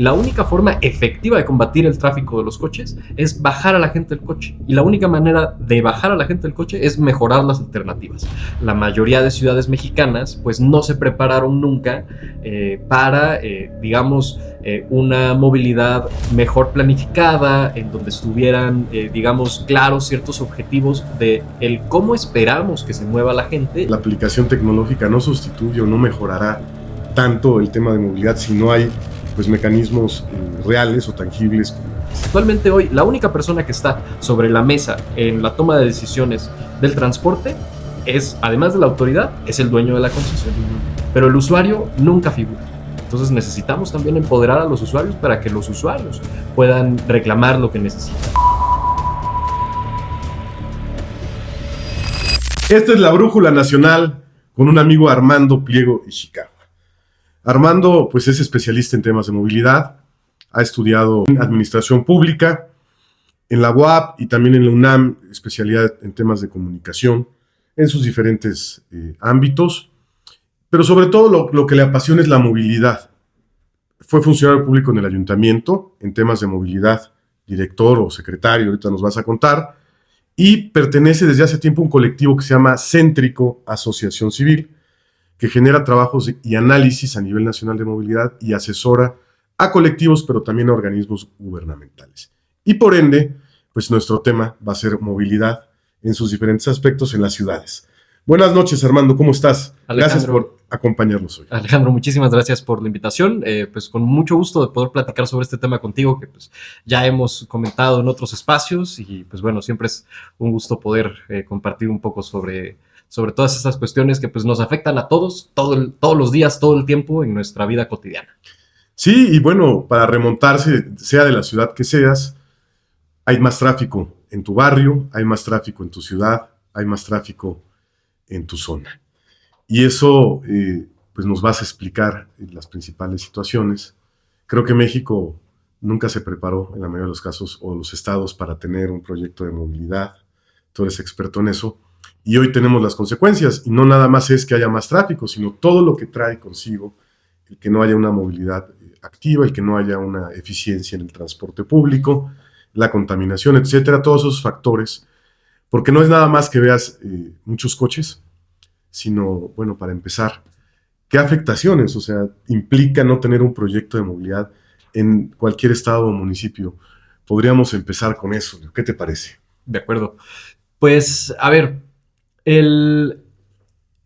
La única forma efectiva de combatir el tráfico de los coches es bajar a la gente del coche. Y la única manera de bajar a la gente del coche es mejorar las alternativas. La mayoría de ciudades mexicanas pues no se prepararon nunca para, digamos, una movilidad mejor planificada, en donde estuvieran, digamos, claros ciertos objetivos de el cómo esperamos que se mueva la gente. La aplicación tecnológica no sustituye o no mejorará tanto el tema de movilidad si no hay pues mecanismos reales o tangibles. Actualmente hoy la única persona que está sobre la mesa en la toma de decisiones del transporte es, además de la autoridad, es el dueño de la concesión. Pero el usuario nunca figura. Entonces necesitamos también empoderar a los usuarios para que los usuarios puedan reclamar lo que necesitan. Esta es la Brújula Nacional con un amigo, Armando Pliego Ishikawa. Armando pues es especialista en temas de movilidad, ha estudiado en administración pública, en la UAP y también en la UNAM, especialidad en temas de comunicación, en sus diferentes ámbitos, pero sobre todo lo que le apasiona es la movilidad. Fue funcionario público en el ayuntamiento, en temas de movilidad, director o secretario, ahorita nos vas a contar, y pertenece desde hace tiempo a un colectivo que se llama Céntrico Asociación Civil, que genera trabajos y análisis a nivel nacional de movilidad y asesora a colectivos, pero también a organismos gubernamentales. Y por ende, pues nuestro tema va a ser movilidad en sus diferentes aspectos en las ciudades. Buenas noches, Armando, ¿cómo estás? Alejandro, gracias por acompañarnos hoy. Alejandro, muchísimas gracias por la invitación. Pues con mucho gusto de poder platicar sobre este tema contigo, que pues ya hemos comentado en otros espacios, y pues bueno, siempre es un gusto poder compartir un poco sobre todas estas cuestiones que pues nos afectan a todos, todos los días, todo el tiempo en nuestra vida cotidiana. Sí, y bueno, para remontarse, sea de la ciudad que seas, hay más tráfico en tu barrio, hay más tráfico en tu ciudad, hay más tráfico en tu zona. Y eso pues nos vas a explicar las principales situaciones. Creo que México nunca se preparó, en la mayoría de los casos, o los estados, para tener un proyecto de movilidad. Tú eres experto en eso. Y hoy tenemos las consecuencias, y no nada más es que haya más tráfico, sino todo lo que trae consigo el que no haya una movilidad activa, el que no haya una eficiencia en el transporte público, la contaminación, etcétera, todos esos factores, porque no es nada más que veas muchos coches, sino, bueno, para empezar, ¿qué afectaciones, o sea, implica no tener un proyecto de movilidad en cualquier estado o municipio? Podríamos empezar con eso, ¿qué te parece? De acuerdo. Pues, a ver,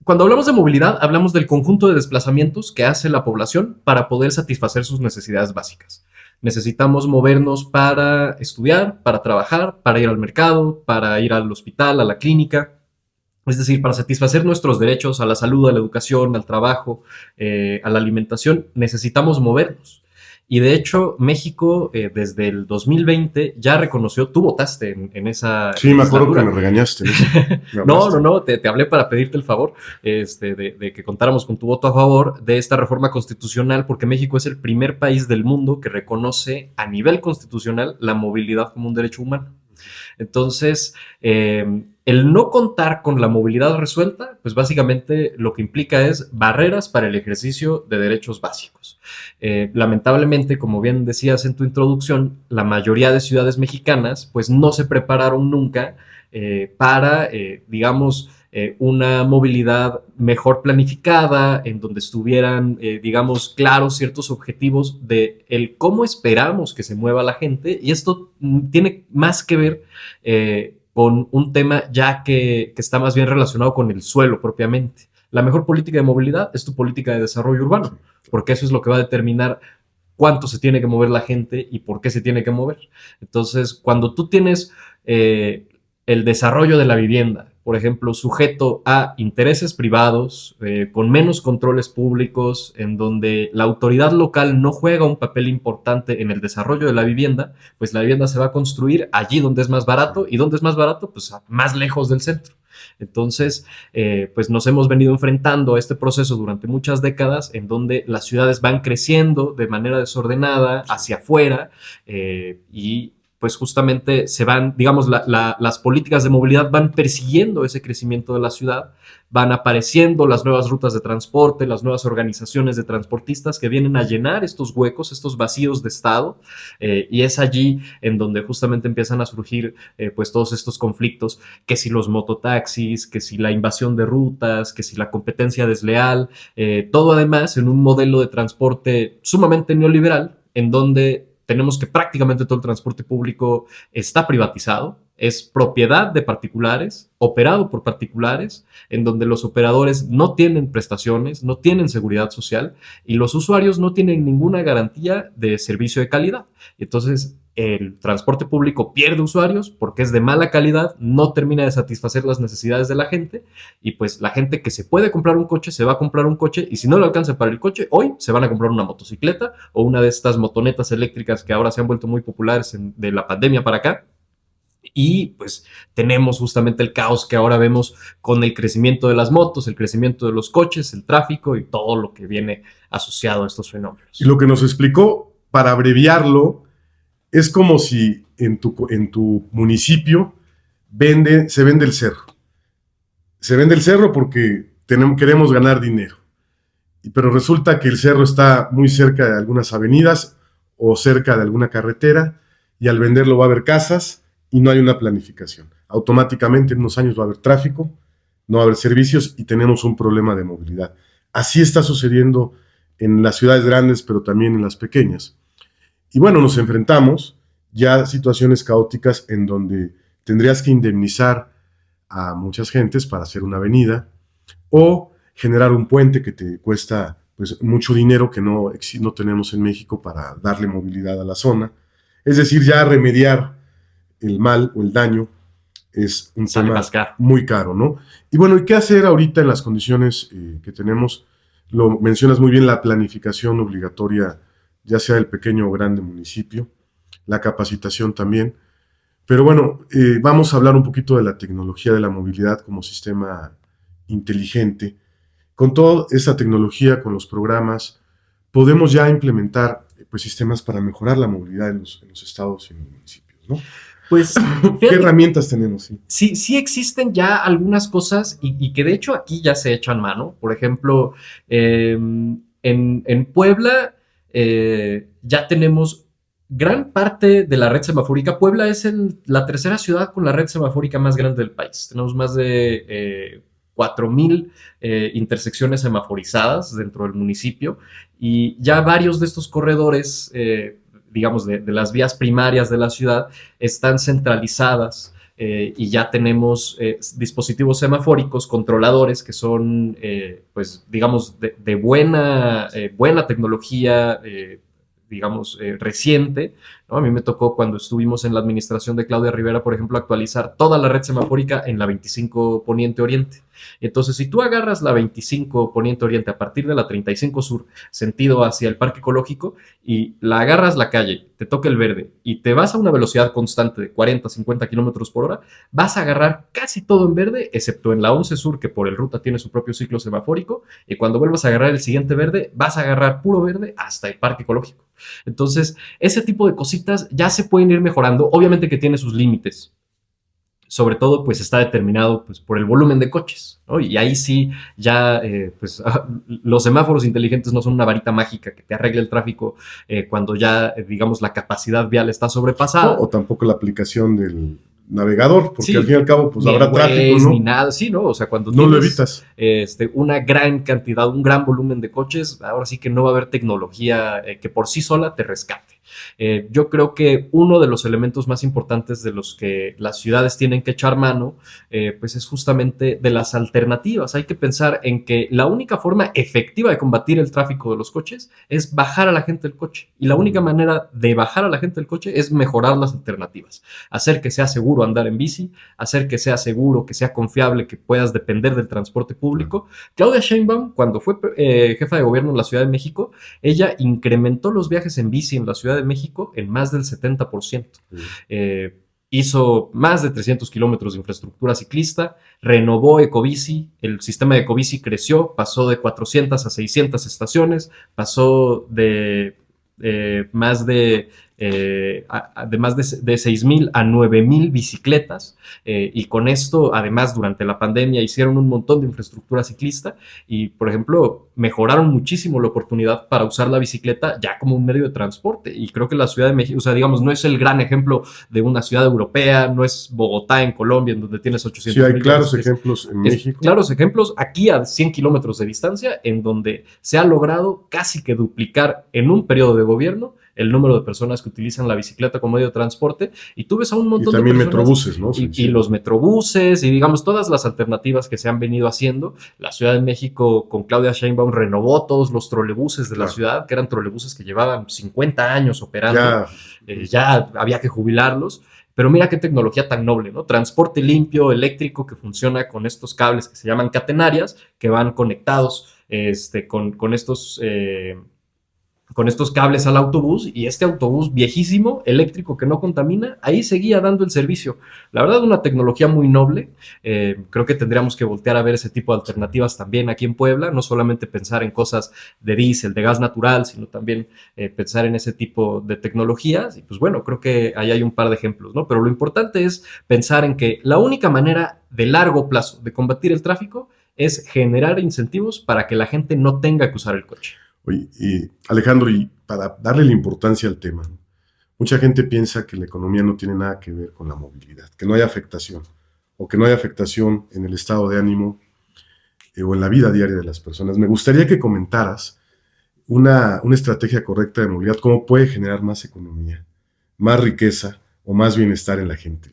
cuando hablamos de movilidad, hablamos del conjunto de desplazamientos que hace la población para poder satisfacer sus necesidades básicas. Necesitamos movernos para estudiar, para trabajar, para ir al mercado, para ir al hospital, a la clínica. Es decir, para satisfacer nuestros derechos a la salud, a la educación, al trabajo, a la alimentación, necesitamos movernos. Y de hecho, México desde el 2020 ya reconoció, tú votaste en esa... Sí, me acuerdo que me regañaste. No, te hablé para pedirte el favor de que contáramos con tu voto a favor de esta reforma constitucional, porque México es el primer país del mundo que reconoce a nivel constitucional la movilidad como un derecho humano. Entonces, el no contar con la movilidad resuelta, pues básicamente lo que implica es barreras para el ejercicio de derechos básicos. Lamentablemente, como bien decías en tu introducción, la mayoría de ciudades mexicanas pues no se prepararon nunca para, digamos, una movilidad mejor planificada, en donde estuvieran, digamos, claros ciertos objetivos de el cómo esperamos que se mueva la gente, y esto tiene más que ver con un tema ya que está más bien relacionado con el suelo propiamente. La mejor política de movilidad es tu política de desarrollo urbano, porque eso es lo que va a determinar cuánto se tiene que mover la gente y por qué se tiene que mover. Entonces, cuando tú tienes el desarrollo de la vivienda, por ejemplo, sujeto a intereses privados, con menos controles públicos, en donde la autoridad local no juega un papel importante en el desarrollo de la vivienda, pues la vivienda se va a construir allí donde es más barato, y donde es más barato, pues más lejos del centro. Entonces, pues nos hemos venido enfrentando a este proceso durante muchas décadas, en donde las ciudades van creciendo de manera desordenada hacia afuera, y pues justamente se van, digamos, las políticas de movilidad van persiguiendo ese crecimiento de la ciudad, van apareciendo las nuevas rutas de transporte, las nuevas organizaciones de transportistas que vienen a llenar estos huecos, estos vacíos de Estado, y es allí en donde justamente empiezan a surgir pues todos estos conflictos, que si los mototaxis, que si la invasión de rutas, que si la competencia desleal, todo además en un modelo de transporte sumamente neoliberal, en donde tenemos que prácticamente todo el transporte público está privatizado, es propiedad de particulares, operado por particulares, en donde los operadores no tienen prestaciones, no tienen seguridad social y los usuarios no tienen ninguna garantía de servicio de calidad. Entonces, el transporte público pierde usuarios porque es de mala calidad, no termina de satisfacer las necesidades de la gente y pues la gente que se puede comprar un coche se va a comprar un coche y si no le alcanza para el coche, hoy se van a comprar una motocicleta o una de estas motonetas eléctricas que ahora se han vuelto muy populares de la pandemia para acá. Y pues tenemos justamente el caos que ahora vemos con el crecimiento de las motos, el crecimiento de los coches, el tráfico y todo lo que viene asociado a estos fenómenos. Y lo que nos explicó, para abreviarlo, es como si en tu municipio se vende el cerro. Se vende el cerro porque queremos ganar dinero. Pero resulta que el cerro está muy cerca de algunas avenidas o cerca de alguna carretera y al venderlo va a haber casas y no hay una planificación. Automáticamente en unos años va a haber tráfico, no va a haber servicios y tenemos un problema de movilidad. Así está sucediendo en las ciudades grandes, pero también en las pequeñas. Y bueno, nos enfrentamos ya a situaciones caóticas en donde tendrías que indemnizar a muchas gentes para hacer una avenida o generar un puente que te cuesta pues, mucho dinero que no tenemos en México para darle movilidad a la zona. Es decir, ya remediar el mal o el daño es un tema muy caro, ¿no? Y bueno, ¿y qué hacer ahorita en las condiciones que tenemos? Lo mencionas muy bien, la planificación obligatoria, ya sea del pequeño o grande municipio, la capacitación también. Pero bueno, vamos a hablar un poquito de la tecnología de la movilidad como sistema inteligente. Con toda esa tecnología, con los programas, podemos ya implementar pues, sistemas para mejorar la movilidad en los estados y en los municipios, ¿no? Pues, ¿qué herramientas tenemos? Sí existen ya algunas cosas y que de hecho aquí ya se echan mano. Por ejemplo, en Puebla ya tenemos gran parte de la red semafórica. Puebla es la tercera ciudad con la red semafórica más grande del país. Tenemos más de 4,000 intersecciones semaforizadas dentro del municipio y ya varios de estos corredores digamos, de las vías primarias de la ciudad, están centralizadas y ya tenemos dispositivos semafóricos, controladores que son, pues, digamos, de buena tecnología, digamos, reciente, ¿no? A mí me tocó cuando estuvimos en la administración de Claudia Rivera, por ejemplo, actualizar toda la red semafórica en la 25 Poniente Oriente. Entonces, si tú agarras la 25 Poniente Oriente a partir de la 35 Sur, sentido hacia el Parque Ecológico, y la agarras la calle, te toca el verde, y te vas a una velocidad constante de 40, 50 kilómetros por hora, vas a agarrar casi todo en verde, excepto en la 11 Sur, que por el ruta tiene su propio ciclo semafórico, y cuando vuelvas a agarrar el siguiente verde, vas a agarrar puro verde hasta el Parque Ecológico. Entonces, ese tipo de cositas ya se pueden ir mejorando, obviamente que tiene sus límites. Sobre todo, pues está determinado pues, por el volumen de coches, ¿no? Y ahí sí, ya, pues, los semáforos inteligentes no son una varita mágica que te arregle el tráfico cuando ya, digamos, la capacidad vial está sobrepasada. O tampoco la aplicación del navegador, porque sí, al fin y al cabo, pues habrá tráfico, ¿no? Ni nada, sí, ¿no? O sea, cuando no lo evitas. Una gran cantidad, un gran volumen de coches, ahora sí que no va a haber tecnología que por sí sola te rescate. Yo creo que uno de los elementos más importantes de los que las ciudades tienen que echar mano, pues es justamente de las alternativas. Hay que pensar en que la única forma efectiva de combatir el tráfico de los coches es bajar a la gente del coche. Y la única manera de bajar a la gente del coche es mejorar las alternativas. Hacer que sea seguro andar en bici, hacer que sea seguro, que sea confiable, que puedas depender del transporte público. Claudia Sheinbaum, cuando fue jefa de gobierno en la Ciudad de México, ella incrementó los viajes en bici en la Ciudad de México en más del 70%. Hizo más de 300 kilómetros de infraestructura ciclista, renovó Ecobici, el sistema de Ecobici creció, pasó de 400 a 600 estaciones, pasó de más de de más de 6,000 a 9,000 bicicletas, y con esto, además, durante la pandemia hicieron un montón de infraestructura ciclista y, por ejemplo, mejoraron muchísimo la oportunidad para usar la bicicleta ya como un medio de transporte. Y creo que la Ciudad de México, o sea, digamos, no es el gran ejemplo de una ciudad europea, no es Bogotá en Colombia, en donde tienes 800 Sí, hay claros ejemplos en México. Claros ejemplos aquí a 100 kilómetros de distancia, en donde se ha logrado casi que duplicar en un periodo de gobierno el número de personas que utilizan la bicicleta como medio de transporte, y tú ves a un montón de personas. Y también metrobuses, ¿no? Y los metrobuses, y digamos todas las alternativas que se han venido haciendo. La Ciudad de México con Claudia Sheinbaum renovó todos los trolebuses de la ciudad, que eran trolebuses que llevaban 50 años operando. Ya había que jubilarlos. Pero mira qué tecnología tan noble, ¿no? Transporte limpio, eléctrico, que funciona con estos cables que se llaman catenarias, que van conectados con estos cables al autobús, y este autobús viejísimo, eléctrico, que no contamina, ahí seguía dando el servicio. La verdad, una tecnología muy noble. Creo que tendríamos que voltear a ver ese tipo de alternativas también aquí en Puebla, no solamente pensar en cosas de diésel, de gas natural, sino también pensar en ese tipo de tecnologías. Y pues bueno, creo que ahí hay un par de ejemplos, ¿no? Pero lo importante es pensar en que la única manera de largo plazo de combatir el tráfico es generar incentivos para que la gente no tenga que usar el coche. Oye, y Alejandro, y para darle la importancia al tema, mucha gente piensa que la economía no tiene nada que ver con la movilidad, que no hay afectación, o que no hay afectación en el estado de ánimo o en la vida diaria de las personas. Me gustaría que comentaras una estrategia correcta de movilidad, cómo puede generar más economía, más riqueza o más bienestar en la gente.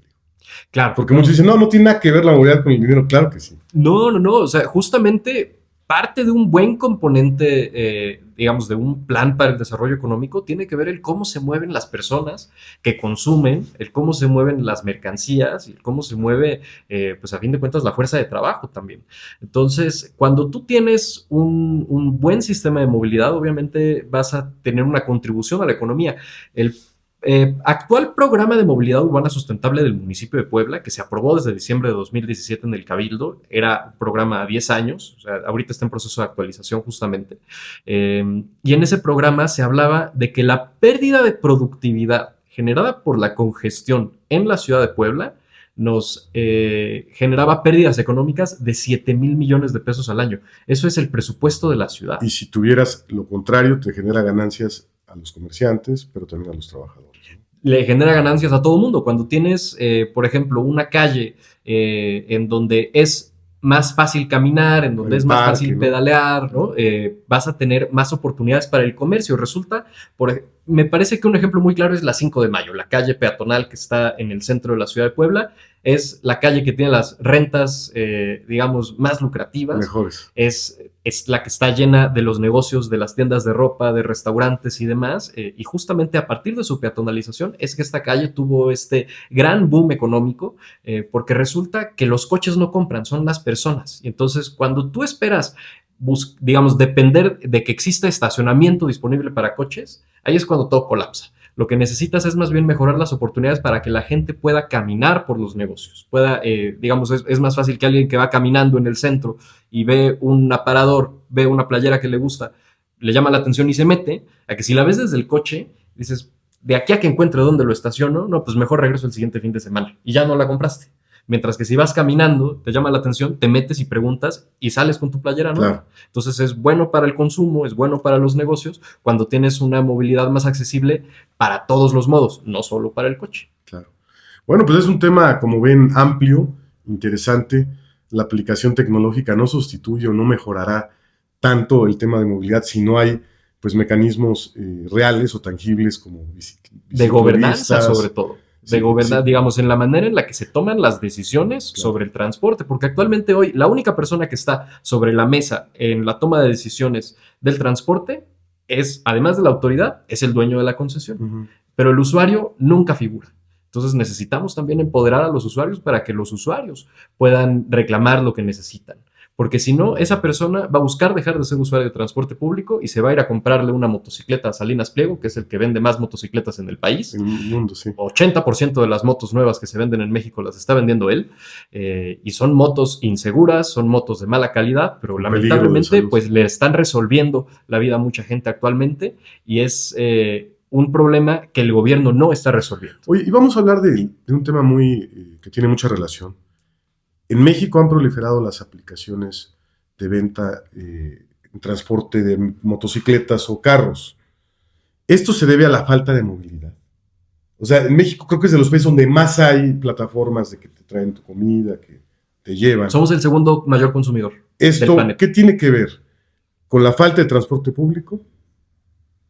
Claro. Porque muchos dicen, no tiene nada que ver la movilidad con el dinero. Claro que sí. No, o sea, justamente parte de un buen componente, digamos, de un plan para el desarrollo económico tiene que ver el cómo se mueven las personas que consumen, el cómo se mueven las mercancías y el cómo se mueve, pues a fin de cuentas, la fuerza de trabajo también. Entonces, cuando tú tienes un buen sistema de movilidad, obviamente vas a tener una contribución a la economía. El actual programa de movilidad urbana sustentable del municipio de Puebla, que se aprobó desde diciembre de 2017 en el Cabildo, era un programa a 10 años, o sea, ahorita está en proceso de actualización justamente, y en ese programa se hablaba de que la pérdida de productividad generada por la congestión en la ciudad de Puebla nos generaba pérdidas económicas de 7,000 millones de pesos al año. Eso es el presupuesto de la ciudad. Y si tuvieras lo contrario, te genera ganancias a los comerciantes, pero también a los trabajadores. Le genera ganancias a todo el mundo. Cuando tienes, por ejemplo, una calle en donde es más fácil caminar, en donde es más fácil pedalear, ¿no? Vas a tener más oportunidades para el comercio. Resulta, me parece que un ejemplo muy claro es la 5 de Mayo, la calle peatonal que está en el centro de la ciudad de Puebla. Es la calle que tiene las rentas, digamos, más lucrativas. Mejores. Es la que está llena de los negocios, de las tiendas de ropa, de restaurantes y demás. Y justamente a partir de su peatonalización es que esta calle tuvo este gran boom económico, porque resulta que los coches no compran, son las personas. Y entonces, cuando tú esperas, digamos, depender de que exista estacionamiento disponible para coches, ahí es cuando todo colapsa. Lo que necesitas es más bien mejorar las oportunidades para que la gente pueda caminar por los negocios. Digamos, es más fácil que alguien que va caminando en el centro y ve un aparador, ve una playera que le gusta, le llama la atención y se mete, a que si la ves desde el coche, dices, de aquí a que encuentre dónde lo estaciono, no, pues mejor regreso el siguiente fin de semana y ya no la compraste. Mientras que si vas caminando, te llama la atención, te metes y preguntas y sales con tu playera, ¿no? Claro. Entonces es bueno para el consumo, es bueno para los negocios cuando tienes una movilidad más accesible para todos los modos, no solo para el coche. Claro. Bueno, pues es un tema, como ven, amplio, interesante. La aplicación tecnológica no sustituye o no mejorará tanto el tema de movilidad si no hay pues mecanismos reales o tangibles como de gobernanza, sobre todo. De gobernar, digamos, en la manera en la que se toman las decisiones sobre el transporte, porque actualmente hoy la única persona que está sobre la mesa en la toma de decisiones del transporte es, además de la autoridad, es el dueño de la concesión. Pero el usuario nunca figura. Entonces necesitamos también empoderar a los usuarios para que los usuarios puedan reclamar lo que necesitan. Porque si no, esa persona va a buscar dejar de ser usuario de transporte público y se va a ir a comprarle una motocicleta a Salinas Pliego, que es el que vende más motocicletas en el país. En el mundo, sí. 80% de las motos nuevas que se venden en México las está vendiendo él. Y son motos inseguras, son motos de mala calidad, pero lamentablemente pues le están resolviendo la vida a mucha gente actualmente. Y es un problema que el gobierno no está resolviendo. Oye, y vamos a hablar de un tema que tiene mucha relación. En México han proliferado las aplicaciones de venta en transporte de motocicletas o carros. Esto se debe a la falta de movilidad. O sea, en México creo que es de los países donde más hay plataformas de que te traen tu comida, que te llevan. Somos el segundo mayor consumidor del planeta. ¿Qué tiene que ver? ¿Con la falta de transporte público?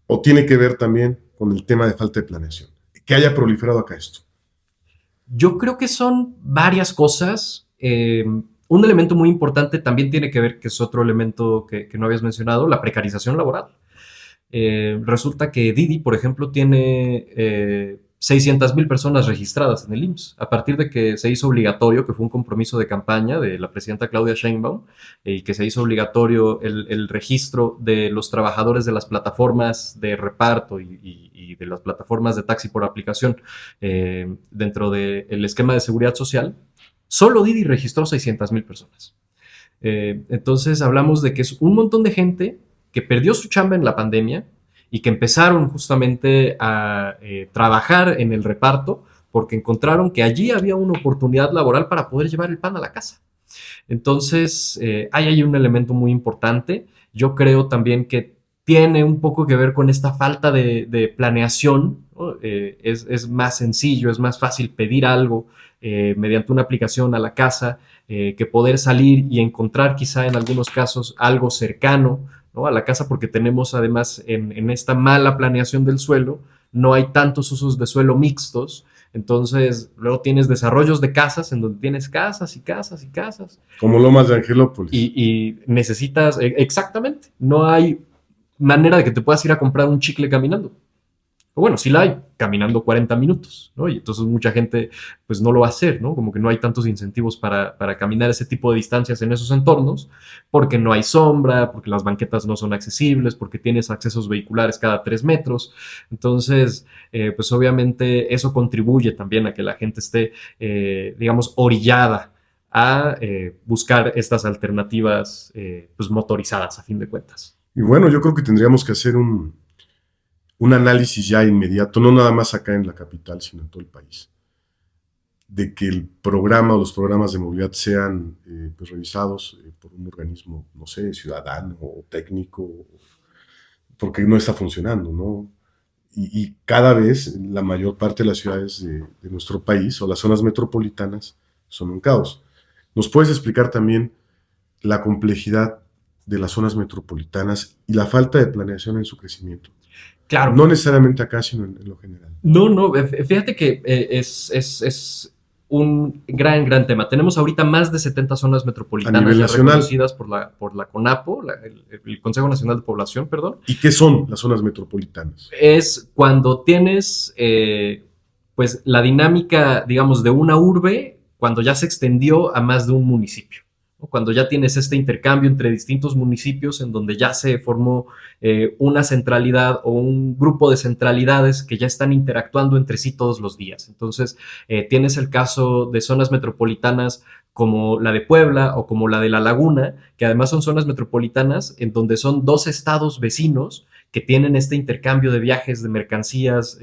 ¿O tiene que ver también con el tema de falta de planeación? Que haya proliferado acá esto. Yo creo que son varias cosas. Un elemento muy importante también tiene que ver, que es otro elemento que no habías mencionado, la precarización laboral. Resulta que Didi, por ejemplo, tiene 600,000 personas registradas en el IMSS, a partir de que se hizo obligatorio, que fue un compromiso de campaña de la presidenta Claudia Sheinbaum, y que se hizo obligatorio el registro de los trabajadores de las plataformas de reparto y de las plataformas de taxi por aplicación dentro del esquema de seguridad social. Solo Didi registró 600,000 personas. Entonces hablamos de que es un montón de gente que perdió su chamba en la pandemia y que empezaron justamente a trabajar en el reparto porque encontraron que allí había una oportunidad laboral para poder llevar el pan a la casa. Entonces, hay ahí un elemento muy importante. Yo creo también que tiene un poco que ver con esta falta de planeación, ¿no? Es más sencillo, es más fácil pedir algo mediante una aplicación a la casa que poder salir y encontrar quizá en algunos casos algo cercano, ¿no?, a la casa, porque tenemos además en esta mala planeación del suelo, no hay tantos usos de suelo mixtos. Entonces, luego tienes desarrollos de casas en donde tienes casas y casas y casas. Como Lomas de Angelópolis. Y necesitas, exactamente, no hay manera de que te puedas ir a comprar un chicle caminando. O bueno, sí la hay, caminando 40 minutos, ¿no? Y entonces mucha gente pues no lo va a hacer, ¿no? Como que no hay tantos incentivos para caminar ese tipo de distancias en esos entornos, porque no hay sombra, porque las banquetas no son accesibles, porque tienes accesos vehiculares cada 3 metros. Entonces, pues obviamente eso contribuye también a que la gente esté, digamos, orillada a buscar estas alternativas pues motorizadas, a fin de cuentas. Y bueno, yo creo que tendríamos que hacer un análisis ya inmediato, no nada más acá en la capital, sino en todo el país, de que el programa o los programas de movilidad sean pues revisados por un organismo, no sé, ciudadano o técnico, porque no está funcionando, ¿no? Y cada vez la mayor parte de las ciudades de nuestro país o las zonas metropolitanas son un caos. ¿Nos puedes explicar también la complejidad de las zonas metropolitanas y la falta de planeación en su crecimiento? Claro. No necesariamente acá, sino en lo general. No, fíjate que es un gran tema. Tenemos ahorita más de 70 zonas metropolitanas ya reconocidas por la CONAPO, el Consejo Nacional de Población, perdón. ¿Y qué son las zonas metropolitanas? Es cuando tienes pues la dinámica, digamos, de una urbe, cuando ya se extendió a más de un municipio. Cuando ya tienes este intercambio entre distintos municipios en donde ya se formó una centralidad o un grupo de centralidades que ya están interactuando entre sí todos los días. Entonces, tienes el caso de zonas metropolitanas como la de Puebla o como la de La Laguna, que además son zonas metropolitanas en donde son 2 estados vecinos que tienen este intercambio de viajes de mercancías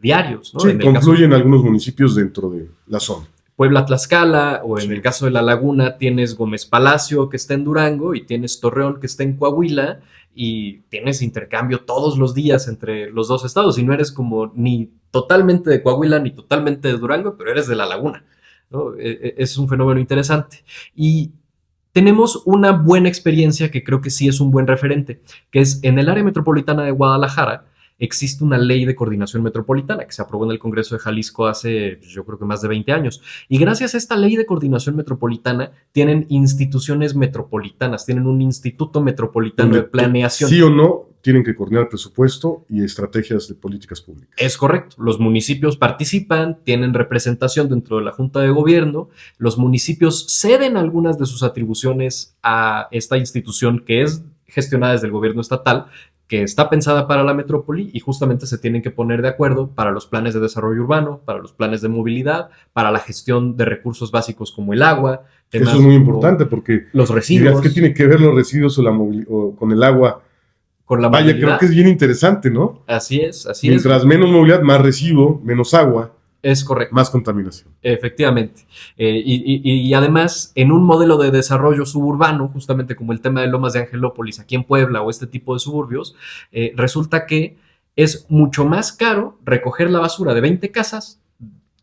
diarios, ¿no? Sí, confluyen algunos municipios dentro de la zona. Puebla-Tlaxcala, o en el caso de La Laguna tienes Gómez Palacio, que está en Durango, y tienes Torreón, que está en Coahuila, y tienes intercambio todos los días entre los 2 estados, y no eres como ni totalmente de Coahuila ni totalmente de Durango, pero eres de La Laguna, ¿no? Es un fenómeno interesante. Y tenemos una buena experiencia que creo que sí es un buen referente, que es en el área metropolitana de Guadalajara. Existe una ley de coordinación metropolitana que se aprobó en el Congreso de Jalisco hace, yo creo que más de 20 años. Y gracias a esta ley de coordinación metropolitana tienen instituciones metropolitanas, tienen un instituto metropolitano de planeación. Sí o no, tienen que coordinar presupuesto y estrategias de políticas públicas. Es correcto. Los municipios participan, tienen representación dentro de la Junta de Gobierno. Los municipios ceden algunas de sus atribuciones a esta institución que es gestionada desde el gobierno estatal, que está pensada para la metrópoli, y justamente se tienen que poner de acuerdo para los planes de desarrollo urbano, para los planes de movilidad, para la gestión de recursos básicos como el agua. Eso es muy importante porque los residuos. ¿Qué tiene que ver los residuos o con el agua? con la Vaya, movilidad. creo que es bien interesante, ¿no? Así es. Mientras menos movilidad, más residuo, menos agua, Es correcto. más contaminación. Efectivamente. Y además, en un modelo de desarrollo suburbano, justamente como el tema de Lomas de Angelópolis aquí en Puebla o este tipo de suburbios, resulta que es mucho más caro recoger la basura de 20 casas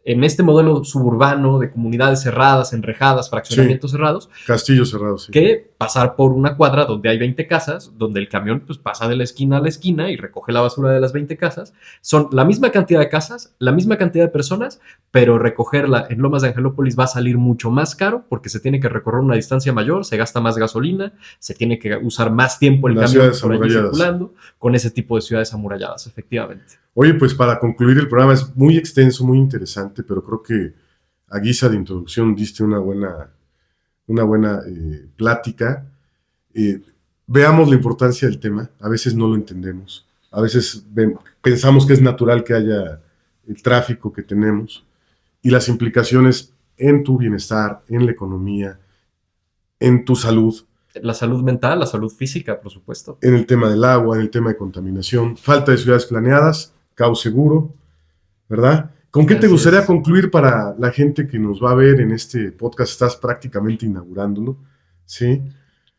en este modelo suburbano de comunidades cerradas, enrejadas, fraccionamientos cerrados, Castillos cerrados, sí. que pasar por una cuadra donde hay 20 casas, donde el camión pues, pasa de la esquina a la esquina y recoge la basura de las 20 casas. Son la misma cantidad de casas, la misma cantidad de personas, pero recogerla en Lomas de Angelópolis va a salir mucho más caro porque se tiene que recorrer una distancia mayor, se gasta más gasolina, se tiene que usar más tiempo el camión por allí circulando, con ese tipo de ciudades amuralladas, efectivamente. Oye, pues para concluir el programa es muy extenso, muy interesante, pero creo que a guisa de introducción diste una buena plática. Veamos la importancia del tema. A veces no lo entendemos. A veces pensamos que es natural que haya el tráfico que tenemos y las implicaciones en tu bienestar, en la economía, en tu salud. La salud mental, la salud física, por supuesto. En el tema del agua, en el tema de contaminación, falta de ciudades planeadas, caos seguro, ¿verdad? ¿Con qué te gustaría concluir para la gente que nos va a ver en este podcast? Estás prácticamente inaugurándolo, ¿sí?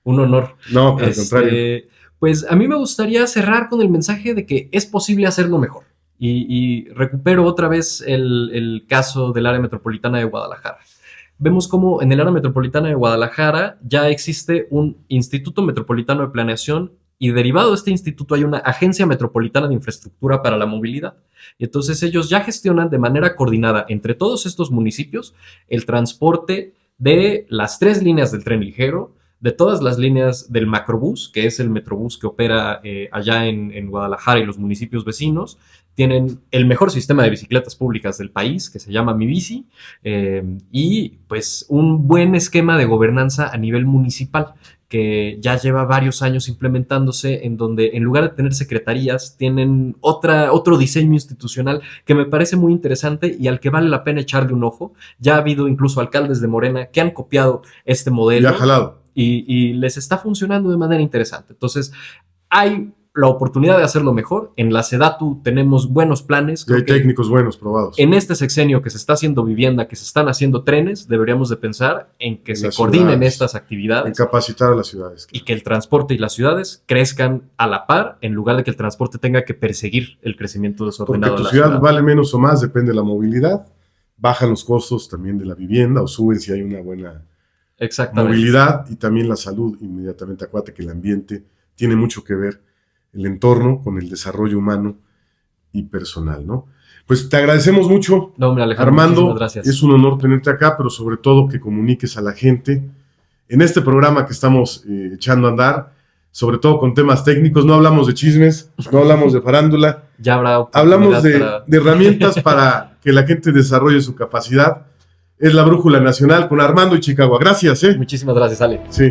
Un honor. No, al contrario. Pues a mí me gustaría cerrar con el mensaje de que es posible hacerlo mejor. Y recupero otra vez el caso del área metropolitana de Guadalajara. Vemos cómo en el área metropolitana de Guadalajara ya existe un Instituto Metropolitano de Planeación y derivado de este instituto hay una Agencia Metropolitana de Infraestructura para la Movilidad. Y entonces ellos ya gestionan de manera coordinada entre todos estos municipios el transporte de las 3 líneas del tren ligero, de todas las líneas del macrobús, que es el metrobús que opera allá en Guadalajara y los municipios vecinos. Tienen el mejor sistema de bicicletas públicas del país, que se llama Mi Bici, y pues un buen esquema de gobernanza a nivel municipal, que ya lleva varios años implementándose, en donde en lugar de tener secretarías, tienen otro diseño institucional que me parece muy interesante y al que vale la pena echarle un ojo. Ya ha habido incluso alcaldes de Morena que han copiado este modelo. Ya jalado. Y les está funcionando de manera interesante. Entonces, hay la oportunidad de hacerlo mejor. En la SEDATU tenemos buenos planes. Y hay técnicos buenos, probados. En este sexenio que se está haciendo vivienda, que se están haciendo trenes, deberíamos de pensar en que se coordinen estas actividades. En capacitar a las ciudades. Claro. Y que el transporte y las ciudades crezcan a la par, en lugar de que el transporte tenga que perseguir el crecimiento desordenado. Porque tu ciudad vale menos o más, depende de la movilidad. Bajan los costos también de la vivienda o suben si hay una buena movilidad, y también la salud inmediatamente. Acuérdate que el ambiente tiene mucho que ver, el entorno, con el desarrollo humano y personal, ¿no? Pues te agradecemos mucho, Armando, es un honor tenerte acá, pero sobre todo que comuniques a la gente en este programa que estamos echando a andar, sobre todo con temas técnicos. No hablamos de chismes, no hablamos de farándula, ya habrá hablamos de herramientas para que la gente desarrolle su capacidad. Es la Brújula Nacional con Armando y Chicago. Gracias, Muchísimas gracias, Ale. Sí.